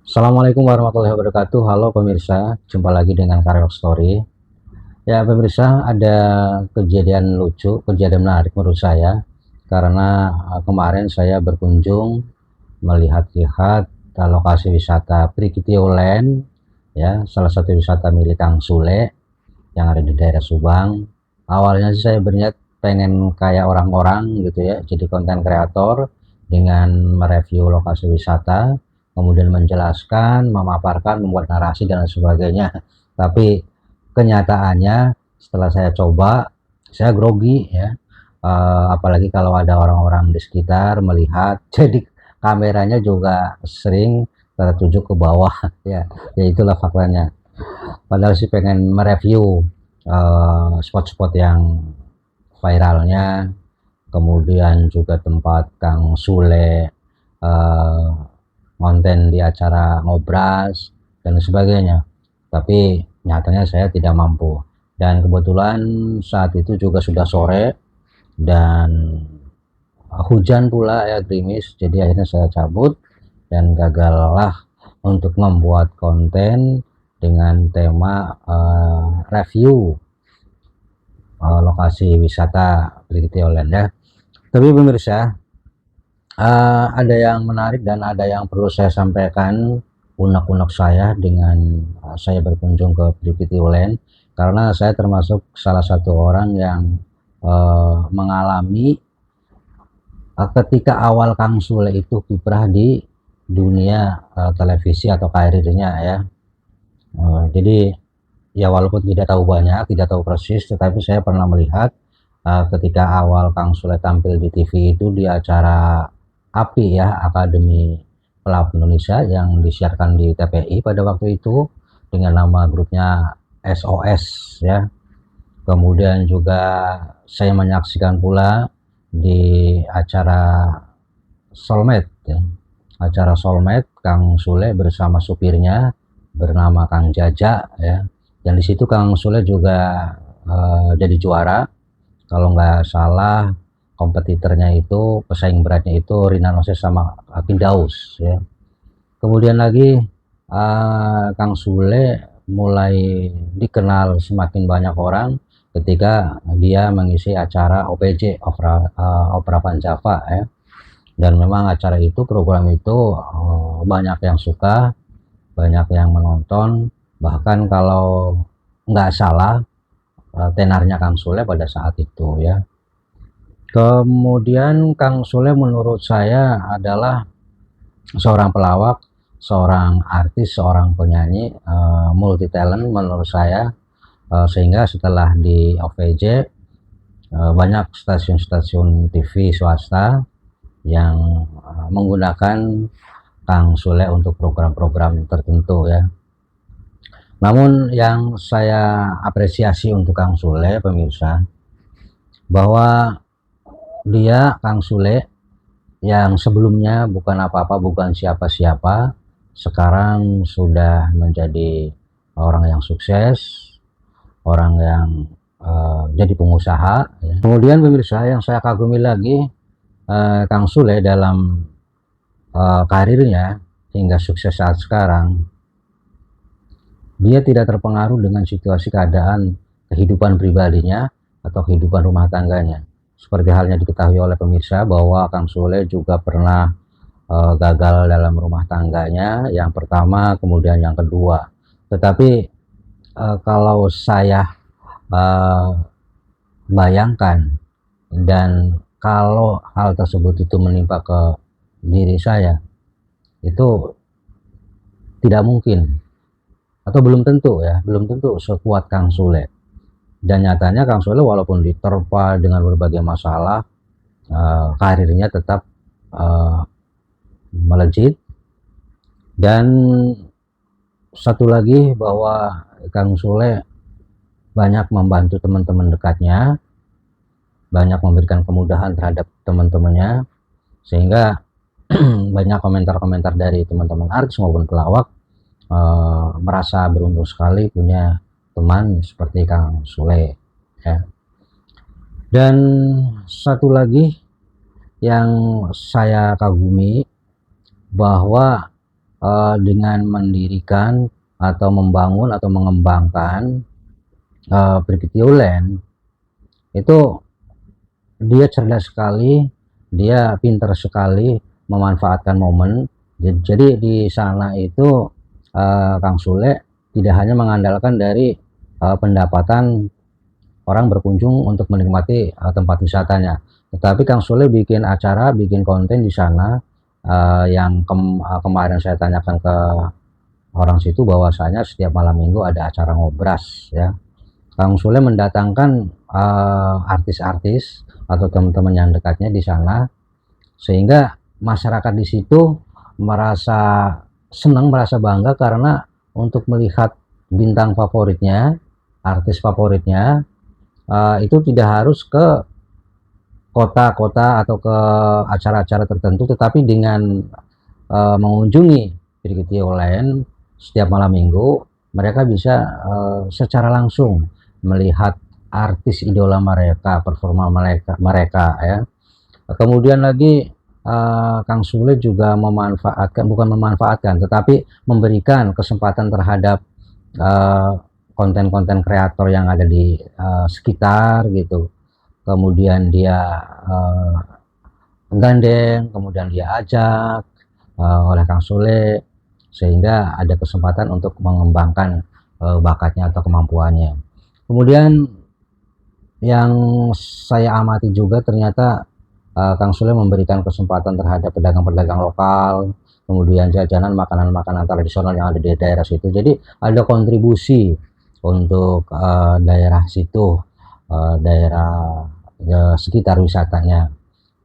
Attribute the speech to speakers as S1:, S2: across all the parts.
S1: Assalamualaikum warahmatullahi wabarakatuh. Halo pemirsa, jumpa lagi dengan Kareok Story. Ya pemirsa, ada kejadian lucu, kejadian menarik menurut saya, karena kemarin saya berkunjung melihat-lihat lokasi wisata Prikitio Land, ya salah satu wisata milik Kang Sule yang ada di daerah Subang. Awalnya sih saya berniat pengen kayak orang-orang gitu ya, jadi konten kreator dengan mereview lokasi wisata, kemudian menjelaskan, memaparkan, membuat narasi dan sebagainya. Tapi kenyataannya setelah saya coba, saya grogi ya. Apalagi kalau ada orang-orang di sekitar melihat, jadi kameranya juga sering tertuju ke bawah ya. Ya itulah faktanya. Padahal sih pengen mereview spot-spot yang viralnya, kemudian juga tempat Kang Sule konten di acara ngobras dan sebagainya. Tapi nyatanya saya tidak mampu. Dan kebetulan saat itu juga sudah sore dan hujan pula ya, gerimis. Jadi akhirnya saya cabut dan gagallah untuk membuat konten dengan tema review lokasi wisata Prikitio Land ya. Tapi pemirsa, ada yang menarik dan ada yang perlu saya sampaikan, unek-unek saya dengan saya berkunjung ke Prikitio Land, karena saya termasuk salah satu orang yang mengalami ketika awal Kang Sule itu kiprah di dunia televisi atau karirnya ya. Jadi ya walaupun tidak tahu banyak, tidak tahu persis, tetapi saya pernah melihat ketika awal Kang Sule tampil di TV itu di acara API ya, Akademi Pelawak Indonesia, yang disiarkan di TPI pada waktu itu dengan nama grupnya SOS ya. Kemudian juga saya menyaksikan pula di acara Soulmate ya. Acara Soulmate Kang Sule bersama supirnya bernama Kang Jaja ya. Dan di situ Kang Sule juga jadi juara. Kalau nggak salah kompetitornya itu, pesaing beratnya itu Rina Nose sama Firdaus ya. Kemudian lagi Kang Sule mulai dikenal semakin banyak orang ketika dia mengisi acara OPJ, Opera Panjava ya. Dan memang acara itu, program itu banyak yang suka, banyak yang menonton. Bahkan kalau nggak salah tenarnya Kang Sule pada saat itu ya. Kemudian Kang Sule menurut saya adalah seorang pelawak, seorang artis, seorang penyanyi, multi talent menurut saya, sehingga setelah di OVJ banyak stasiun-stasiun TV swasta yang menggunakan Kang Sule untuk program-program tertentu ya. Namun yang saya apresiasi untuk Kang Sule pemirsa, bahwa dia Kang Sule yang sebelumnya bukan apa-apa, bukan siapa-siapa, sekarang sudah menjadi orang yang sukses, orang yang jadi pengusaha ya. Kemudian pemirsa, yang saya kagumi lagi, Kang Sule dalam karirnya hingga sukses saat sekarang, dia tidak terpengaruh dengan situasi keadaan kehidupan pribadinya atau kehidupan rumah tangganya. Seperti halnya diketahui oleh pemirsa bahwa Kang Sule juga pernah gagal dalam rumah tangganya, yang pertama kemudian yang kedua. Tetapi kalau saya bayangkan, dan kalau hal tersebut itu menimpa ke diri saya, itu tidak mungkin atau belum tentu ya, belum tentu sekuat Kang Sule. Dan nyatanya Kang Sule walaupun diterpa dengan berbagai masalah, karirnya tetap melejit. Dan satu lagi, bahwa Kang Sule banyak membantu teman-teman dekatnya, banyak memberikan kemudahan terhadap teman-temannya, sehingga banyak komentar-komentar dari teman-teman artis maupun pelawak merasa beruntung sekali punya teman seperti Kang Sule ya. Dan satu lagi yang saya kagumi, bahwa dengan mendirikan atau membangun atau mengembangkan Brigitioland itu dia cerdas sekali, dia pintar sekali memanfaatkan momen. Jadi di sana itu Kang Sule tidak hanya mengandalkan dari pendapatan orang berkunjung untuk menikmati tempat wisatanya, tetapi Kang Sule bikin acara, bikin konten di sana yang kemarin saya tanyakan ke orang situ bahwasanya setiap malam minggu ada acara ngobras ya. Kang Sule mendatangkan artis-artis atau teman-teman yang dekatnya di sana, sehingga masyarakat di situ merasa senang, merasa bangga karena untuk melihat bintang favoritnya, artis favoritnya itu tidak harus ke kota-kota atau ke acara-acara tertentu, tetapi dengan mengunjungi Brigitioland setiap malam minggu, mereka bisa secara langsung melihat artis idola mereka, performa mereka ya. Kemudian lagi Kang Sule juga memanfaatkan, bukan memanfaatkan, tetapi memberikan kesempatan terhadap konten-konten kreator yang ada di sekitar gitu. Kemudian dia gandeng, kemudian dia ajak oleh Kang Sule, sehingga ada kesempatan untuk mengembangkan bakatnya atau kemampuannya. Kemudian yang saya amati juga ternyata Kang Sule memberikan kesempatan terhadap pedagang-pedagang lokal, kemudian jajanan makanan-makanan tradisional yang ada di daerah situ. Jadi ada kontribusi untuk daerah situ, daerah sekitar wisatanya.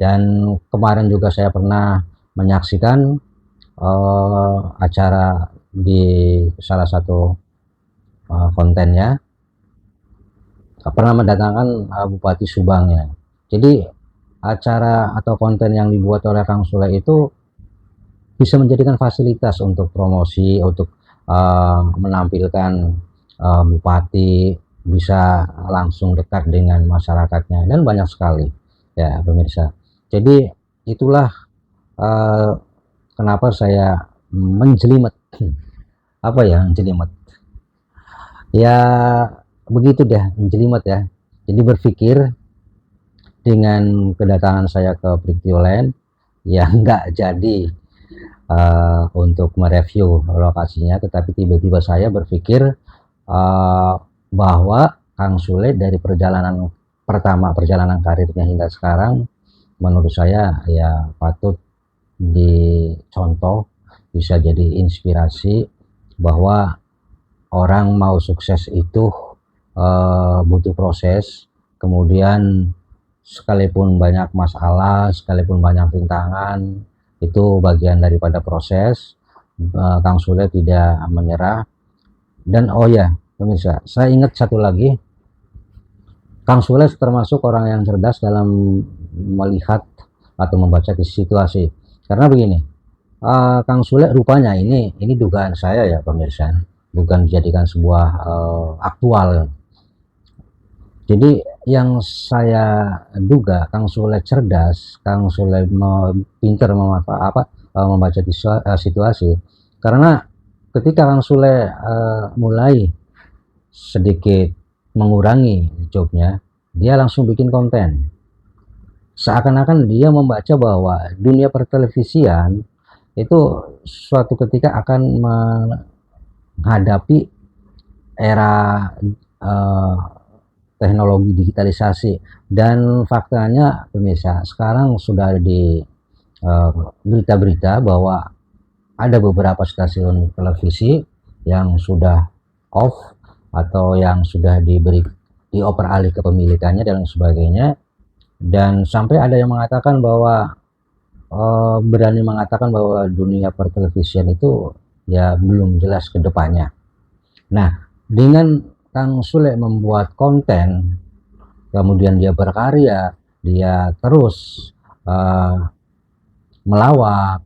S1: Dan kemarin juga saya pernah menyaksikan acara di salah satu kontennya, pernah mendatangkan Bupati Subangnya. Jadi acara atau konten yang dibuat oleh Kang Sule itu bisa menjadikan fasilitas untuk promosi, untuk menampilkan bupati, bisa langsung dekat dengan masyarakatnya, dan banyak sekali ya pemirsa. Jadi itulah kenapa saya menjelimet apa ya, menjelimet ya, begitu deh, menjelimet ya. Jadi berpikir dengan kedatangan saya ke Brigitioland ya nggak jadi untuk mereview lokasinya, tetapi tiba-tiba saya berpikir bahwa Kang Sule dari perjalanan pertama, perjalanan karirnya hingga sekarang, menurut saya ya patut dicontoh, bisa jadi inspirasi bahwa orang mau sukses itu butuh proses. Kemudian sekalipun banyak masalah, sekalipun banyak rintangan, itu bagian daripada proses. Kang Sule tidak menyerah. Dan oh ya pemirsa, saya ingat satu lagi, Kang Sule termasuk orang yang cerdas dalam melihat atau membaca situasi. Karena begini, Kang Sule rupanya, ini dugaan saya ya pemirsa, bukan dijadikan sebuah aktual. Jadi yang saya duga, Kang Sule cerdas, Kang Sule pintar membaca situasi. Karena ketika Kang Sule mulai sedikit mengurangi jobnya, dia langsung bikin konten. Seakan-akan dia membaca bahwa dunia pertelevisian itu suatu ketika akan menghadapi era teknologi digitalisasi. Dan faktanya pemirsa, sekarang sudah di berita-berita bahwa ada beberapa stasiun televisi yang sudah off atau yang sudah dioper alih kepemilikannya dan sebagainya. Dan sampai ada yang mengatakan bahwa berani mengatakan bahwa dunia pertelevisian itu ya belum jelas ke depannya. Nah, dengan Kang Sule membuat konten, kemudian dia berkarya, dia terus melawak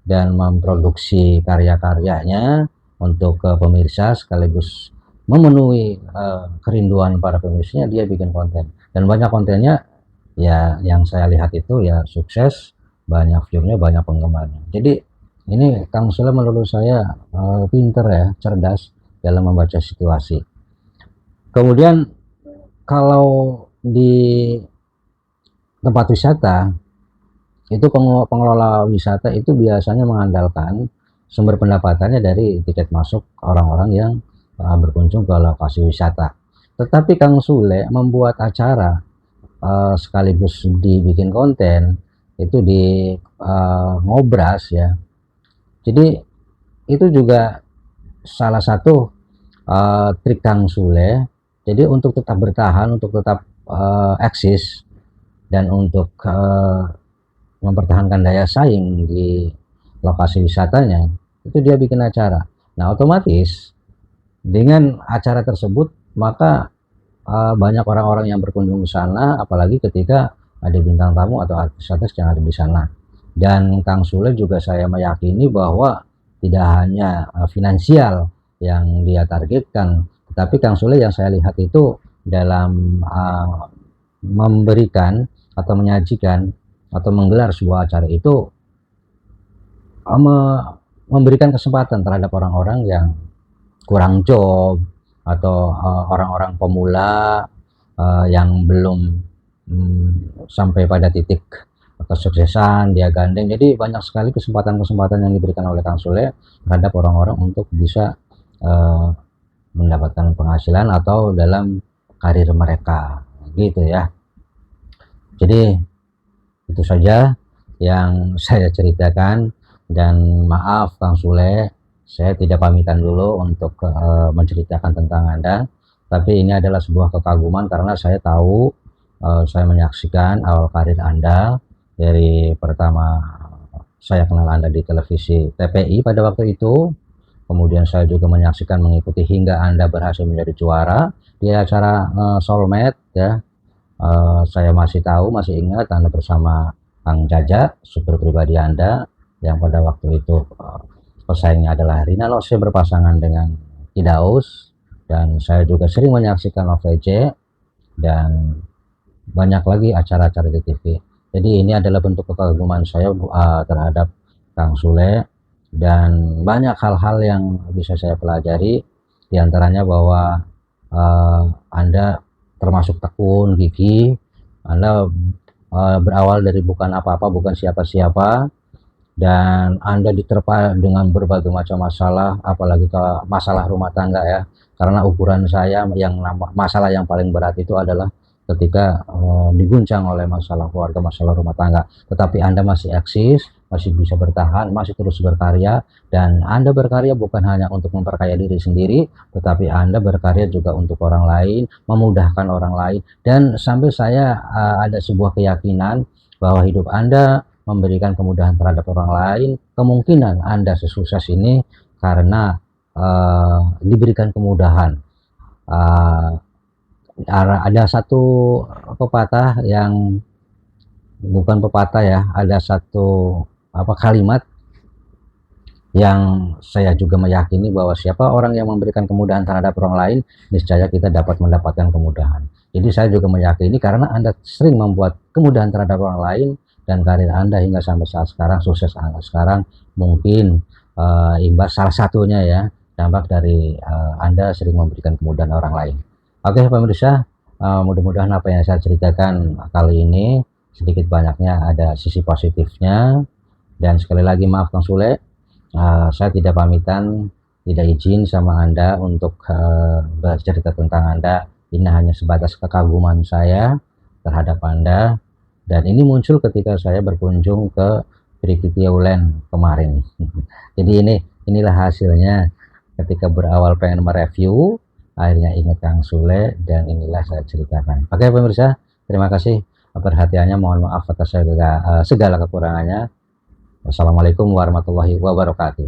S1: dan memproduksi karya-karyanya untuk pemirsa, sekaligus memenuhi kerinduan para pemirsa. Dia bikin konten, dan banyak kontennya ya yang saya lihat itu ya sukses, banyak view-nya, banyak penggemarnya. Jadi Ini Kang Sule menurut saya pinter ya, cerdas dalam membaca situasi. Kemudian kalau di tempat wisata itu pengelola wisata itu biasanya mengandalkan sumber pendapatannya dari tiket masuk orang-orang yang berkunjung ke lokasi wisata. Tetapi Kang Sule membuat acara sekaligus dibikin konten itu di ngobras ya. Jadi itu juga salah satu trik Kang Sule. Jadi untuk tetap bertahan, untuk tetap eksis dan untuk mempertahankan daya saing di lokasi wisatanya, itu dia bikin acara. Nah, otomatis dengan acara tersebut maka banyak orang-orang yang berkunjung ke sana, apalagi ketika ada bintang tamu atau artis-artis yang ada di sana. Dan Kang Sule juga saya meyakini bahwa tidak hanya finansial yang dia targetkan, tetapi Kang Sule yang saya lihat itu dalam memberikan atau menyajikan atau menggelar sebuah acara itu memberikan kesempatan terhadap orang-orang yang kurang job atau orang-orang pemula yang belum sampai pada titik kesuksesan dia gandeng. Jadi banyak sekali kesempatan-kesempatan yang diberikan oleh Kang Sule terhadap orang-orang untuk bisa mendapatkan penghasilan atau dalam karir mereka gitu ya. Jadi itu saja yang saya ceritakan, dan maaf Kang Sule, saya tidak pamitan dulu untuk menceritakan tentang Anda, tapi ini adalah sebuah kekaguman karena saya tahu, saya menyaksikan awal karir Anda dari pertama saya kenal Anda di televisi TPI pada waktu itu, kemudian saya juga menyaksikan mengikuti hingga Anda berhasil menjadi juara di acara Soulmate ya. Saya masih tahu, masih ingat Anda bersama Kang Jaja, supir pribadi Anda, yang pada waktu itu pesaingnya adalah Rina Nose berpasangan dengan Kidaus, dan saya juga sering menyaksikan OVJ dan banyak lagi acara-acara di TV. Jadi ini adalah bentuk kekaguman saya terhadap Kang Sule, dan banyak hal-hal yang bisa saya pelajari, diantaranya bahwa Anda termasuk tekun, gigih. Anda berawal dari bukan apa-apa, bukan siapa-siapa, dan Anda diterpa dengan berbagai macam masalah, apalagi ke masalah rumah tangga ya. Karena ukuran saya yang masalah yang paling berat itu adalah ketika diguncang oleh masalah keluarga, masalah rumah tangga. Tetapi Anda masih eksis, masih bisa bertahan, masih terus berkarya, dan Anda berkarya bukan hanya untuk memperkaya diri sendiri, tetapi Anda berkarya juga untuk orang lain, memudahkan orang lain, dan sampai saya ada sebuah keyakinan bahwa hidup Anda memberikan kemudahan terhadap orang lain. Kemungkinan Anda sesukses ini karena diberikan kemudahan. Ada satu pepatah yang bukan pepatah ya, ada satu kalimat yang saya juga meyakini bahwa siapa orang yang memberikan kemudahan terhadap orang lain, niscaya kita dapat mendapatkan kemudahan. Jadi saya juga meyakini karena Anda sering membuat kemudahan terhadap orang lain, dan karir Anda hingga sampai saat sekarang, sukses Anda sekarang, mungkin imbas salah satunya ya, dampak dari Anda sering memberikan kemudahan orang lain. Oke pemirsa, mudah-mudahan apa yang saya ceritakan kali ini sedikit banyaknya ada sisi positifnya. Dan sekali lagi maaf Kang Sule, saya tidak pamitan, tidak izin sama Anda untuk bercerita tentang Anda. Ini hanya sebatas kekaguman saya terhadap Anda, dan ini muncul ketika saya berkunjung ke Trikitiauland kemarin. Jadi inilah hasilnya ketika berawal pengen mereview, akhirnya ingat Kang Sule, dan inilah saya ceritakan. Oke pemirsa, terima kasih perhatiannya, mohon maaf atas segala kekurangannya. Wassalamualaikum warahmatullahi wabarakatuh.